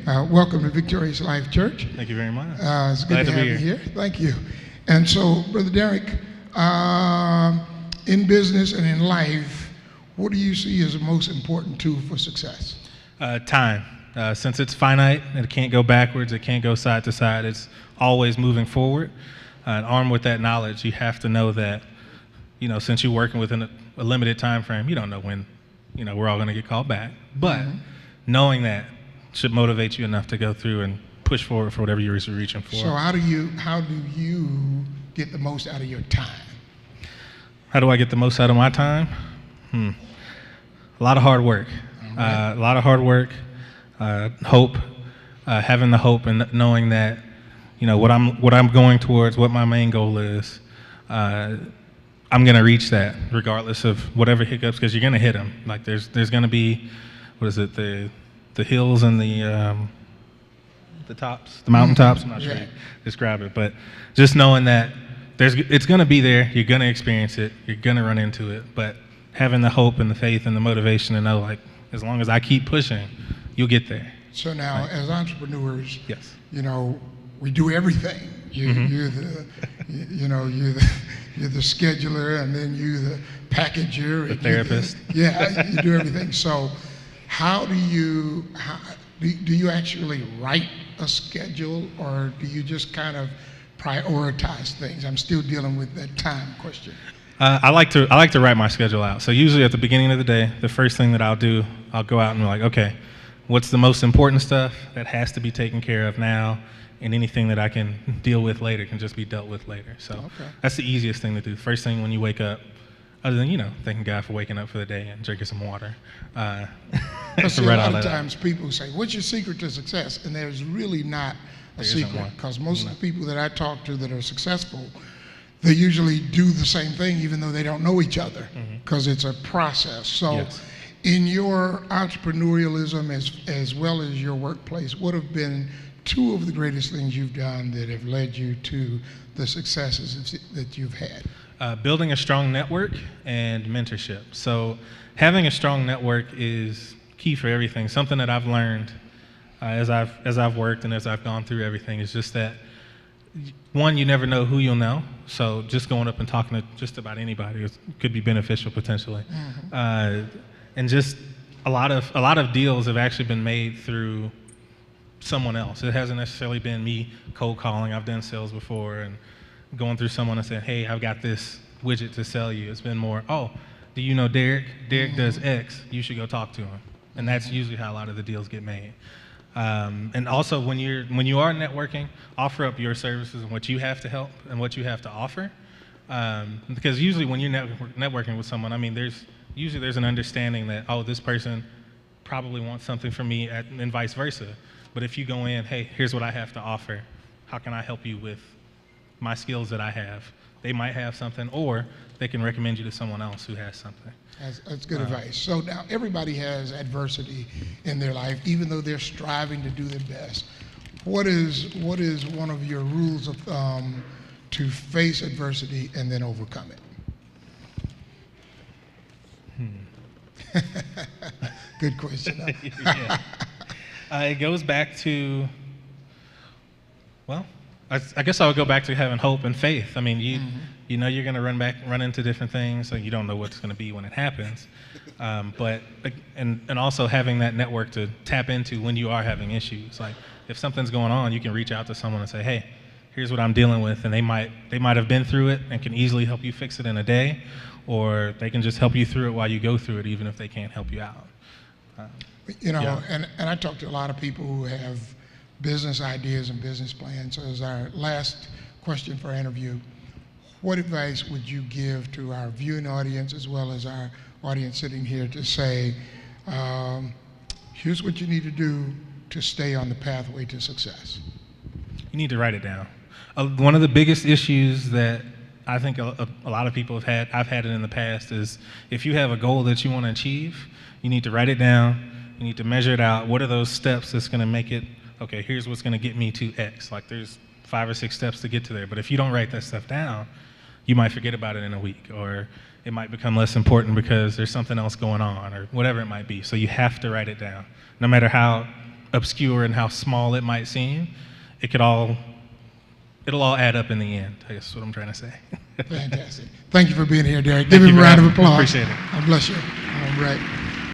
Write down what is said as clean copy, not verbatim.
Welcome to Victorious Life Church. Thank you very much. It's good to have you here. Thank you. And so, Brother Derrick, in business and in life, what do you see as the most important tool for success? Time. Since it's finite and it can't go backwards, it can't go side to side, it's always moving forward. And armed with that knowledge, you have to know that, since you're working within a limited time frame, you don't know when, we're all going to get called back. But knowing that should motivate you enough to go through and push forward for whatever you're reaching for. So how do you get the most out of your time? How do I get the most out of my time? A lot of hard work. Right. A lot of hard work, hope, having the hope and knowing that, what I'm going towards, what my main goal is, I'm going to reach that regardless of whatever hiccups, because you're going to hit them. Like there's going to be, the hills and the tops, the mountaintops. I'm not sure you describe it, but just knowing that it's going to be there. You're going to experience it. You're going to run into it. But having the hope and the faith and the motivation to know, like, as long as I keep pushing, you'll get there. So now, as entrepreneurs, yes, we do everything. You're the scheduler, and then you're the packager, the therapist. You do everything. So, how do you actually write a schedule, or do you just kind of prioritize things? I'm still dealing with that time question. I like to write my schedule out. So usually at the beginning of the day, the first thing that I'll do, I'll go out and be like, okay, what's the most important stuff that has to be taken care of now, and anything that I can deal with later can just be dealt with later. So that's the easiest thing to do. First thing when you wake up, other than, thanking God for waking up for the day and drinking some water. See, a lot of times people say, what's your secret to success? And there's really not a secret, because most of the people that I talk to that are successful, they usually do the same thing even though they don't know each other, because it's a process. So in your entrepreneurialism as well as your workplace, what have been two of the greatest things you've done that have led you to the successes that you've had? Building a strong network and mentorship. So having a strong network is key for everything. Something that I've learned as I've worked and as I've gone through everything is just that, one, you never know who you'll know. So just going up and talking to just about anybody could be beneficial potentially. And just a lot of deals have actually been made through someone else. It hasn't necessarily been me cold calling. I've done sales before and going through someone and saying, hey, I've got this widget to sell you. It's been more, oh, do you know Derrick? Derrick does X. You should go talk to him. And that's usually how a lot of the deals get made. And also when you are networking, offer up your services and what you have to help and what you have to offer. Because usually when you're networking with someone, there's an understanding that, oh, this person probably wants something from me and vice versa. But if you go in, hey, here's what I have to offer. How can I help you with my skills that I have? They might have something, or they can recommend you to someone else who has something. That's good advice. So now everybody has adversity in their life, even though they're striving to do their best. What is one of your rules of thumb to face adversity and then overcome it? Good question. It goes back to, I guess I would go back to having hope and faith. You know you're going to run into different things, so you don't know what's going to be when it happens. But also having that network to tap into when you are having issues. Like if something's going on, you can reach out to someone and say, hey, here's what I'm dealing with, and they might have been through it and can easily help you fix it in a day, or they can just help you through it while you go through it, even if they can't help you out. And I talk to a lot of people who have business ideas and business plans. So as our last question for our interview, what advice would you give to our viewing audience as well as our audience sitting here to say, here's what you need to do to stay on the pathway to success? You need to write it down. One of the biggest issues that I think a lot of people I've had it in the past, is if you have a goal that you want to achieve, you need to write it down. You need to measure it out. What are those steps that's going to make it, okay, here's what's going to get me to X. Like there's 5 or 6 steps to get to there. But if you don't write that stuff down, you might forget about it in a week, or it might become less important because there's something else going on, or whatever it might be. So you have to write it down. No matter how obscure and how small it might seem, it'll all add up in the end, I guess is what I'm trying to say. Fantastic. Thank you for being here, Derrick. Give him a round of applause. Appreciate it. God bless you. All right.